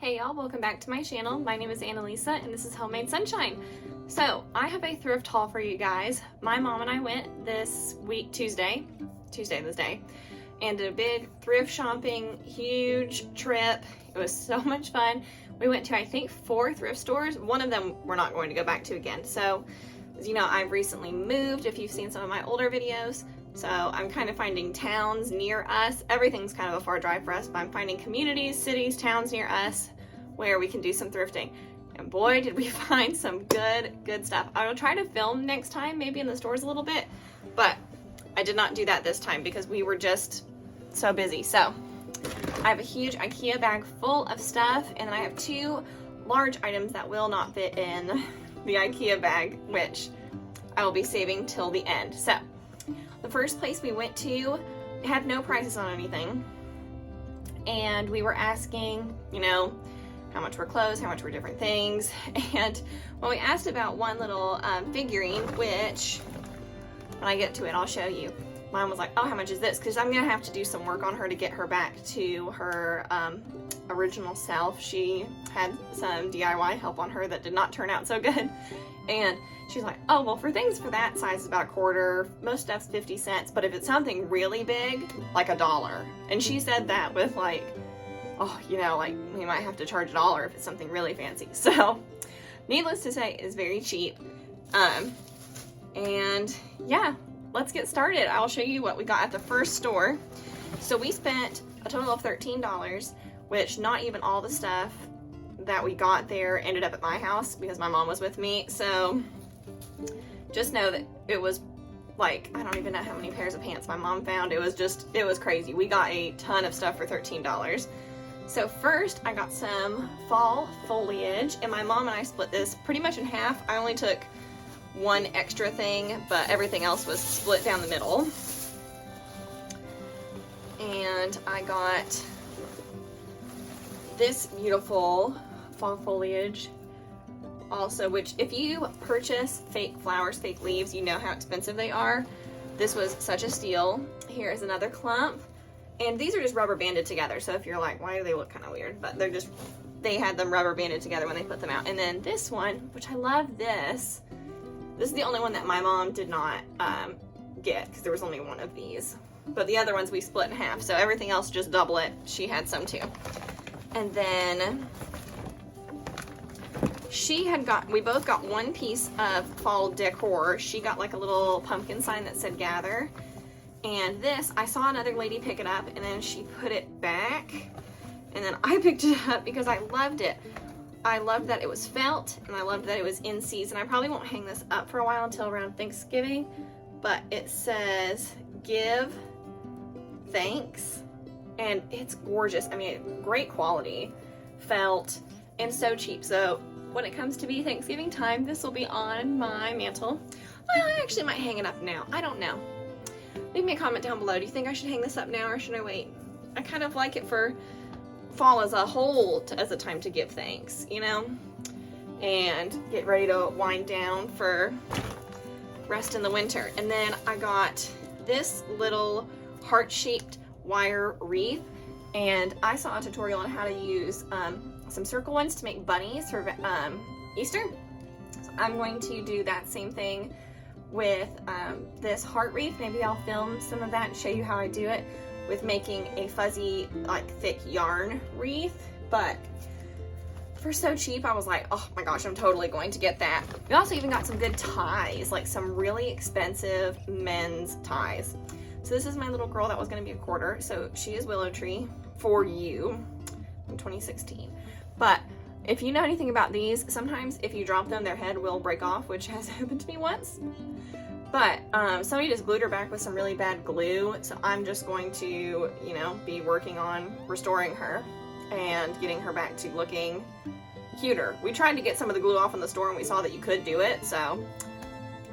Hey y'all, welcome back to my channel. My name is Annalisa and this is Homemade Sunshine. So I have a thrift haul for you guys. My mom and I went this week, Tuesday this day, and did a big thrift shopping, huge trip. It was so much fun. We went to, I think, 4 thrift stores. One of them we're not going to go back to again. So, as you know, I've recently moved, if you've seen some of my older videos. So I'm kind of finding towns near us. Everything's kind of a far drive for us, but I'm finding communities, cities, towns near us where we can do some thrifting. And boy, did we find some good stuff. I will try to film next time, maybe in the stores a little bit, but I did not do that this time because we were just so busy. So I have a huge IKEA bag full of stuff, and then I have 2 large items that will not fit in the IKEA bag, which I will be saving till the end. So the first place we went to had no prices on anything, and we were asking, you know, how much were clothes, how much were different things. And when we asked about one little figurine, which when I get to it I'll show you, Mom was like, oh, how much is this? Because I'm gonna have to do some work on her to get her back to her original self. She had some DIY help on her that did not turn out so good, and she's like, oh, well, for things for that size is about $1/4. Most stuff's 50 cents, but if it's something really big, like $1. And she said that with like, oh, you know, like we might have to charge $1 if it's something really fancy. So needless to say, it's very cheap. And yeah, let's get started. I'll show you what we got at the first store. So we spent a total of $13, which not even all the stuff that we got there ended up at my house because my mom was with me. So just know that it was like, I don't even know how many pairs of pants my mom found. It was crazy. We got a ton of stuff for $13. So first I got some fall foliage, and my mom and I split this pretty much in half. I only took one extra thing, but everything else was split down the middle. And I got this beautiful fall foliage also, which if you purchase fake flowers, fake leaves, you know how expensive they are. This was such a steal. Here is another clump. And these are just rubber banded together. So if you're like, why do they look kind of weird? But they had them rubber banded together when they put them out. And then this one, which I love this. This is the only one that my mom did not get because there was only one of these. But the other ones we split in half. So everything else, just double it. She had some too. And then we both got one piece of fall decor. She got like a little pumpkin sign that said gather. And this, I saw another lady pick it up, and then she put it back, and then I picked it up because I loved it. I loved that it was felt, and I loved that it was in season. I probably won't hang this up for a while until around Thanksgiving, but it says give thanks, and it's gorgeous. I mean, great quality, felt, and so cheap. So when it comes to be Thanksgiving time, this will be on my mantle. Well, I actually might hang it up now. I don't know. Leave me a comment down below. Do you think I should hang this up now or should I wait? I kind of like it for fall as a whole, as a time to give thanks, you know, and get ready to wind down for rest in the winter. And then I got this little heart-shaped wire wreath, and I saw a tutorial on how to use some circle ones to make bunnies for Easter. So I'm going to do that same thing with this heart wreath. Maybe I'll film some of that and show you how I do it with making a fuzzy, like, thick yarn wreath. But for so cheap, I was like, oh my gosh, I'm totally going to get that. We also even got some good ties, like some really expensive men's ties. So this is my little girl that was going to be a quarter. So she is Willow Tree for you in 2016. But if you know anything about these, sometimes if you drop them, their head will break off, which has happened to me once. But somebody just glued her back with some really bad glue, so I'm just going to, you know, be working on restoring her and getting her back to looking cuter. We tried to get some of the glue off in the store, and we saw that you could do it, so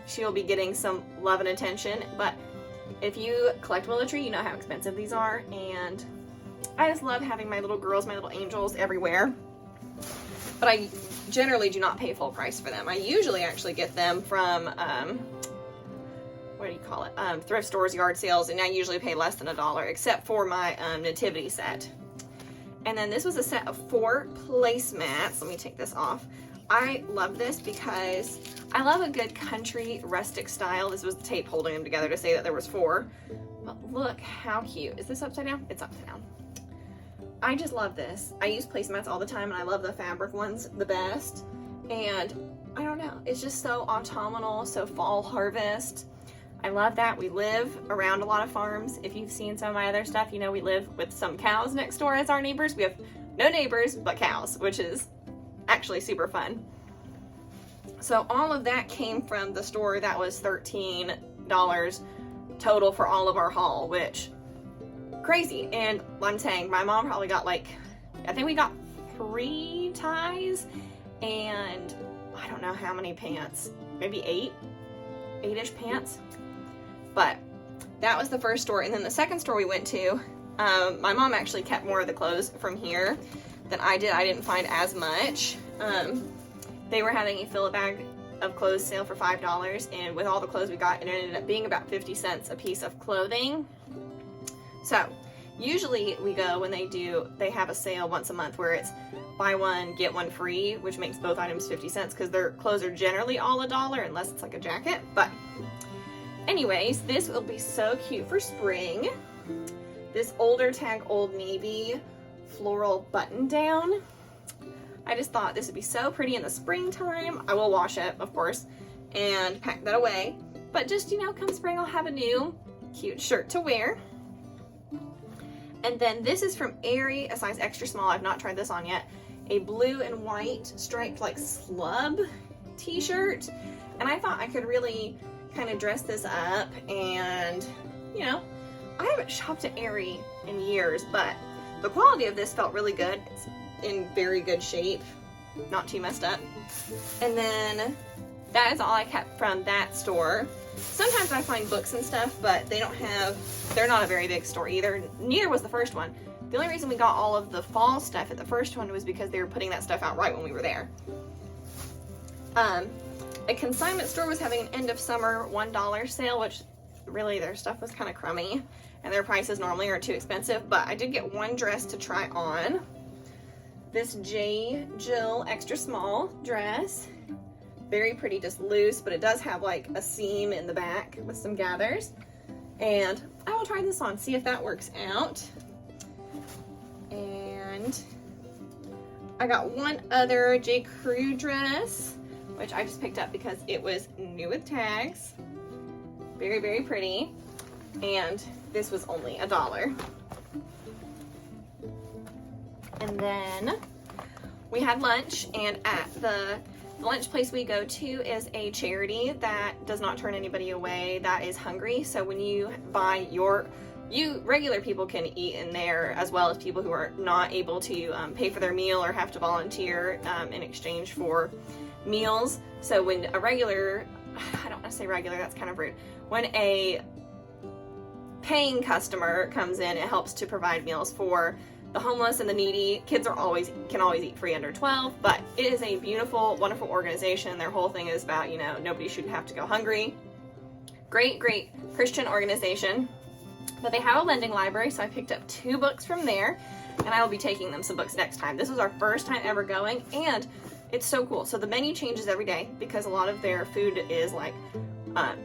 she'll be getting some love and attention. But if you collect Willow Tree, you know how expensive these are, and I just love having my little girls, my little angels everywhere. But I generally do not pay full price for them. I usually actually get them from what do you call it, thrift stores, yard sales, and I usually pay less than $1, except for my nativity set. And then this was a set of 4 placemats. Let me take this off. I love this because I love a good country rustic style. This was the tape holding them together to say that there was 4. But look how cute. Is this upside down? It's upside down. I just love this. I use placemats all the time, and I love the fabric ones the best. And I don't know, it's just so autumnal, so fall harvest. I love that. We live around a lot of farms. If you've seen some of my other stuff, you know we live with some cows next door as our neighbors. We have no neighbors but cows, which is actually super fun. So all of that came from the store. That was $13 total for all of our haul, which crazy. And I'm saying my mom probably got like, I think we got 3 ties and I don't know how many pants, maybe 8-ish pants. But that was the first store. And then the second store we went to, my mom actually kept more of the clothes from here than I did. I didn't find as much. They were having a fill-a-bag of clothes sale for $5, and with all the clothes we got, it ended up being about 50 cents a piece of clothing. So usually we go when they have a sale once a month where it's buy one, get one free, which makes both items 50 cents because their clothes are generally all $1 unless it's like a jacket. But anyways, this will be so cute for spring. This older tag Old Navy floral button down. I just thought this would be so pretty in the springtime. I will wash it, of course, and pack that away. But just, you know, come spring, I'll have a new cute shirt to wear. And then this is from Aerie, a size extra small. I've not tried this on yet. A blue and white striped like slub t-shirt. And I thought I could really kind of dress this up and, you know, I haven't shopped at Aerie in years, but the quality of this felt really good. It's in very good shape, not too messed up. And then that is all I kept from that store. Sometimes I find books and stuff, but they're not a very big store either. Neither was the first one. The only reason we got all of the fall stuff at the first one was because they were putting that stuff out right when we were there. A consignment store was having an end of summer $1 sale, which really their stuff was kind of crummy and their prices normally are too expensive, but I did get one dress to try on. This J. Jill extra small dress. Very pretty, just loose, but it does have like a seam in the back with some gathers. And I will try this on, see if that works out. And I got one other J. Crew dress, which I just picked up because it was new with tags. Very, very pretty. And this was only $1. And then we had lunch, and at the lunch place we go to is a charity that does not turn anybody away that is hungry. So when you buy regular people can eat in there as well as people who are not able to pay for their meal or have to volunteer in exchange for meals. So when a regular, I don't want to say regular, that's kind of rude. When a paying customer comes in, it helps to provide meals for the homeless and the needy. Kids can always eat free under 12, but it is a beautiful, wonderful organization. Their whole thing is about, you know, nobody should have to go hungry. Great, great Christian organization. But they have a lending library, so I picked up 2 books from there, and I will be taking them some books next time. This was our first time ever going, and it's so cool. So the menu changes every day because a lot of their food is like,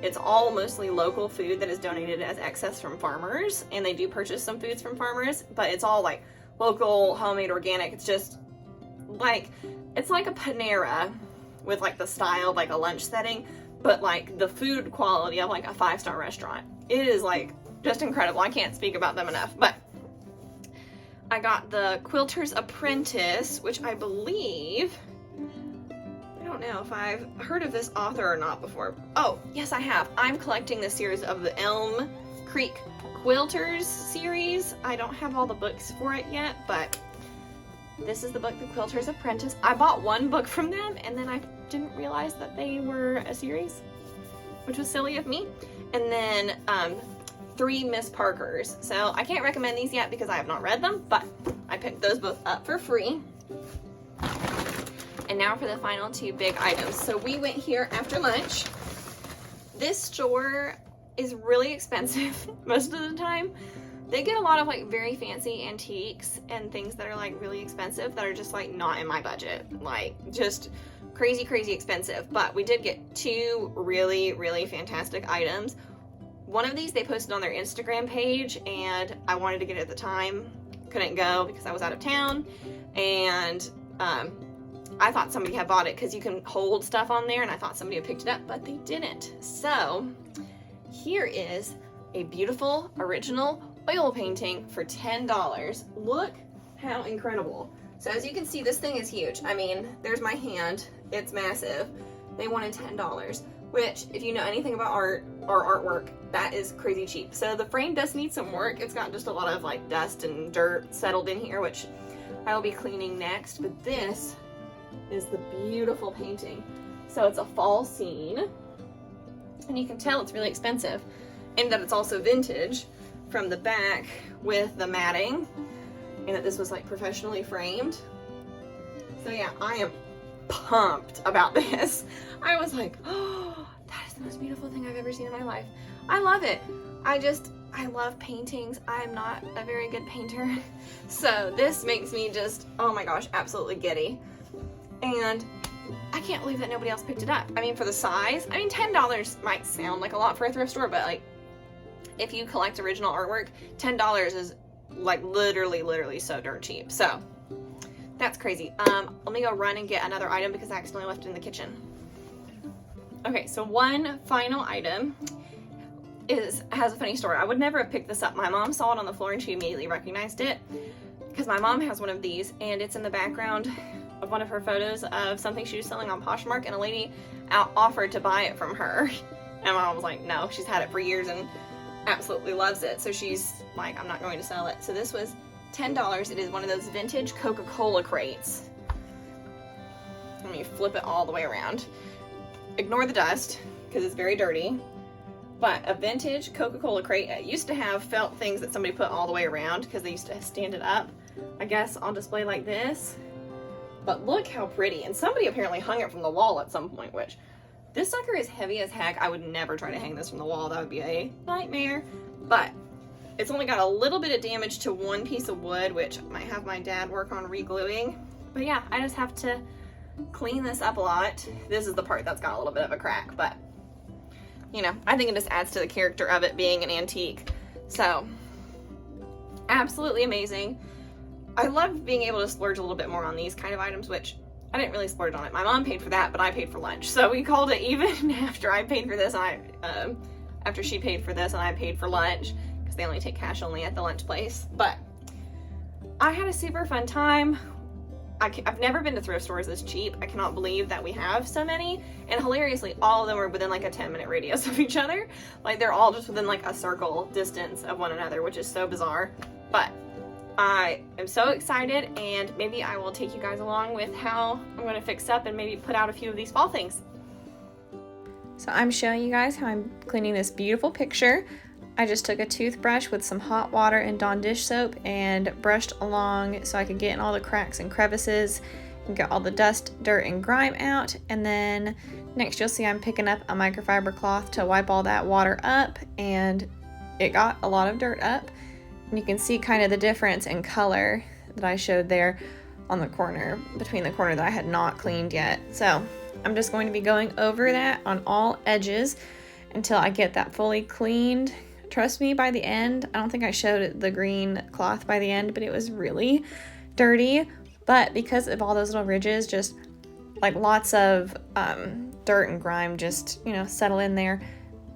it's all mostly local food that is donated as excess from farmers, and they do purchase some foods from farmers, but it's all like local, homemade, organic. It's just like, it's like a Panera with like the style of like a lunch setting, but like the food quality of like a 5-star restaurant. It is like just incredible. I can't speak about them enough. But I got the Quilter's Apprentice, which I believe, I don't know if I've heard of this author or not before. Oh, yes, I have. I'm collecting the series of the Elm Creek Quilters series. I don't have all the books for it yet, but this is the book, The Quilter's Apprentice. I bought one book from them, and then I didn't realize that they were a series, which was silly of me. And then 3 Miss Parkers. So I can't recommend these yet because I have not read them, but I picked those both up for free. And now for the final 2 big items. So we went here after lunch. This store is really expensive most of the time. they get a lot of like very fancy antiques and things that are like really expensive that are just like not in my budget, like just crazy, crazy expensive. But we did get two really, really fantastic items. One of these they posted on their Instagram page, and I wanted to get it at the time. Couldn't go because I was out of town, and I thought somebody had bought it because you can hold stuff on there, and I thought somebody had picked it up, but they didn't. So here is a beautiful original oil painting for $10. Look how incredible. So as you can see, this thing is huge. I mean, there's my hand. It's massive. They wanted $10, which if you know anything about art or artwork, that is crazy cheap. So the frame does need some work. It's got just a lot of like dust and dirt settled in here, which I will be cleaning next. But this is the beautiful painting. So it's a fall scene, and you can tell it's really expensive, and that it's also vintage from the back with the matting, and that this was like professionally framed. So yeah, I am pumped about this. I was like, oh, that is the most beautiful thing I've ever seen in my life. I love it. I love paintings. I'm not a very good painter. So this makes me just, oh my gosh, absolutely giddy. And I can't believe that nobody else picked it up. I mean, for the size, I mean, $10 might sound like a lot for a thrift store, but like, if you collect original artwork, $10 is like literally so dirt cheap. So that's crazy. Let me go run and get another item because I accidentally left it in the kitchen. Okay, so one final item has a funny story. I would never have picked this up. My mom saw it on the floor and she immediately recognized it because my mom has one of these, and it's in the background of one of her photos of something she was selling on Poshmark, and a lady offered to buy it from her. And my mom was like, no, she's had it for years and absolutely loves it. So she's like, I'm not going to sell it. So this was $10. It is one of those vintage Coca-Cola crates. Let me flip it all the way around. Ignore the dust because it's very dirty. But a vintage Coca-Cola crate. It used to have felt things that somebody put all the way around because they used to stand it up, I guess, on display like this. But look how pretty. And somebody apparently hung it from the wall at some point, which this sucker is heavy as heck. I would never try to hang this from the wall. That would be a nightmare. But it's only got a little bit of damage to one piece of wood, which I might have my dad work on re-gluing. But yeah, I just have to clean this up a lot. This is the part that's got a little bit of a crack, but you know, I think it just adds to the character of it being an antique. So absolutely amazing. I love being able to splurge a little bit more on these kind of items, which I didn't really splurge on it. My mom paid for that, but I paid for lunch. So we called it even after I paid for this, and after she paid for this and I paid for lunch, because they only take cash only at the lunch place. But I had a super fun time. I've never been to thrift stores this cheap. I cannot believe that we have so many. And hilariously, all of them are within like a 10-minute radius of each other. Like they're all just within like a circle distance of one another, which is so bizarre. But I am so excited, and maybe I will take you guys along with how I'm going to fix up and maybe put out a few of these fall things. So I'm showing you guys how I'm cleaning this beautiful picture. I just took a toothbrush with some hot water and Dawn dish soap and brushed along so I could get in all the cracks and crevices and get all the dust, dirt, and grime out. And then next you'll see I'm picking up a microfiber cloth to wipe all that water up, and it got a lot of dirt up. And you can see kind of the difference in color that I showed there on the corner, between the corner that I had not cleaned yet. So I'm just going to be going over that on all edges until I get that fully cleaned. Trust me, by the end, I don't think I showed the green cloth by the end, but it was really dirty. But because of all those little ridges, just like lots of dirt and grime just, you know, settle in there.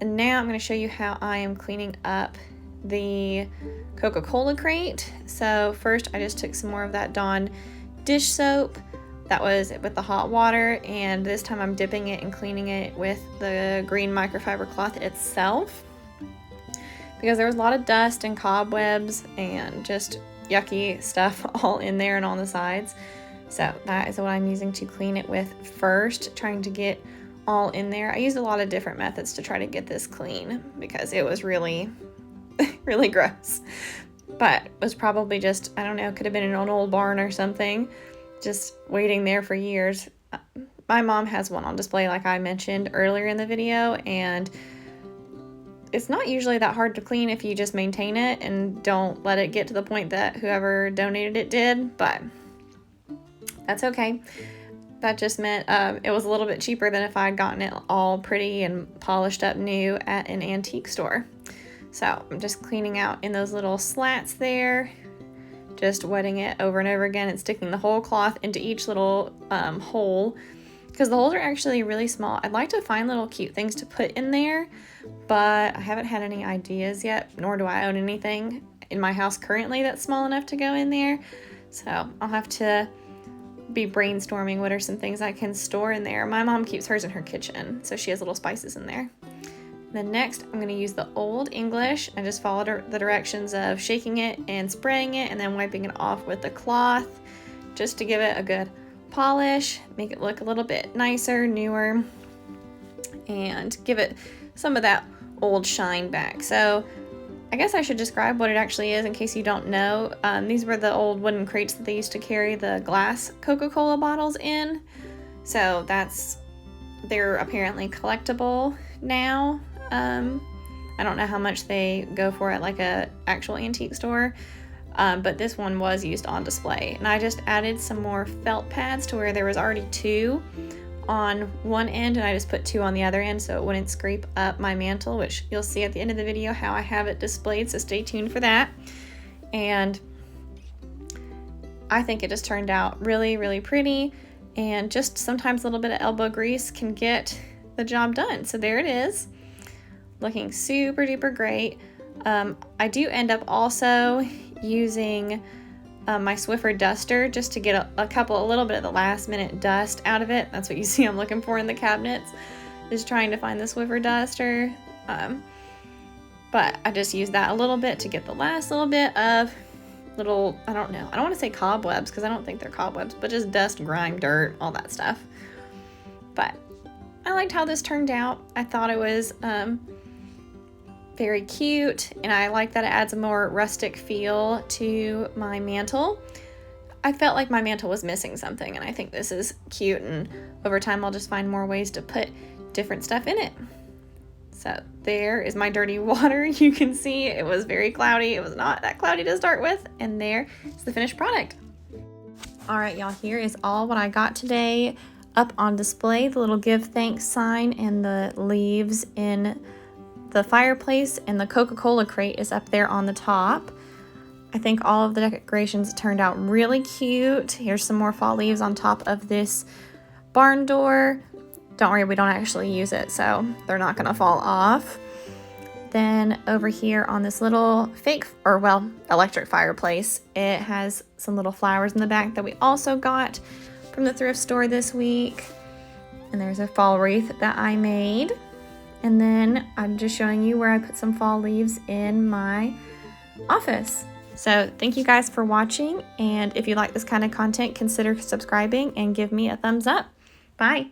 And now I'm going to show you how I am cleaning up the Coca-Cola crate. So first I just took some more of that Dawn dish soap. That was with the hot water, and this time I'm dipping it and cleaning it with the green microfiber cloth itself, because there was a lot of dust and cobwebs and just yucky stuff all in there and on the sides. So that is what I'm using to clean it with first, trying to get all in there. I used a lot of different methods to try to get this clean because it was really really gross, but it was probably just, I don't know, could have been in an old barn or something, just waiting there for years. My mom has one on display like I mentioned earlier in the video, and it's not usually that hard to clean if you just maintain it and don't let it get to the point that whoever donated it did, but that's okay. That just meant it was a little bit cheaper than if I had gotten it all pretty and polished up new at an antique store. So I'm just cleaning out in those little slats there, just wetting it over and over again and sticking the whole cloth into each little hole, because the holes are actually really small. I'd like to find little cute things to put in there, but I haven't had any ideas yet, nor do I own anything in my house currently that's small enough to go in there. So I'll have to be brainstorming what are some things I can store in there. My mom keeps hers in her kitchen, so she has little spices in there. Then next, I'm going to use the Old English. I just followed the directions of shaking it and spraying it and then wiping it off with the cloth just to give it a good polish, make it look a little bit nicer, newer, and give it some of that old shine back. So I guess I should describe what it actually is in case you don't know. These were the old wooden crates that they used to carry the glass Coca-Cola bottles in. So they're apparently collectible now. I don't know how much they go for at like a actual antique store, but this one was used on display. And I just added some more felt pads to where there was already 2 on one end, and I just put 2 on the other end so it wouldn't scrape up my mantle, which you'll see at the end of the video how I have it displayed, so stay tuned for that. And I think it just turned out really, really pretty, and just sometimes a little bit of elbow grease can get the job done. So there it is, looking super duper great. I do end up also using my Swiffer duster just to get a little bit of the last minute dust out of it. That's what you see I'm looking for in the cabinets, is trying to find the Swiffer duster. But I just use that a little bit to get the last little bit of little, I don't want to say cobwebs because I don't think they're cobwebs, but just dust, grime, dirt, all that stuff. But I liked how this turned out. I thought it was very cute, and I like that it adds a more rustic feel to my mantle. I felt like my mantle was missing something, and I think this is cute, and over time I'll just find more ways to put different stuff in it. So there is my dirty water. You can see it was very cloudy. It was not that cloudy to start with, and there is the finished product. All right, y'all, here is all what I got today up on display. The little give thanks sign and the leaves in the fireplace, and the Coca-Cola crate is up there on the top. I think all of the decorations turned out really cute. Here's some more fall leaves on top of this barn door. Don't worry, we don't actually use it, so they're not gonna fall off. Then over here on this little electric fireplace, it has some little flowers in the back that we also got from the thrift store this week. And there's a fall wreath that I made. And then I'm just showing you where I put some fall leaves in my office. So thank you guys for watching, and if you like this kind of content, consider subscribing and give me a thumbs up. Bye.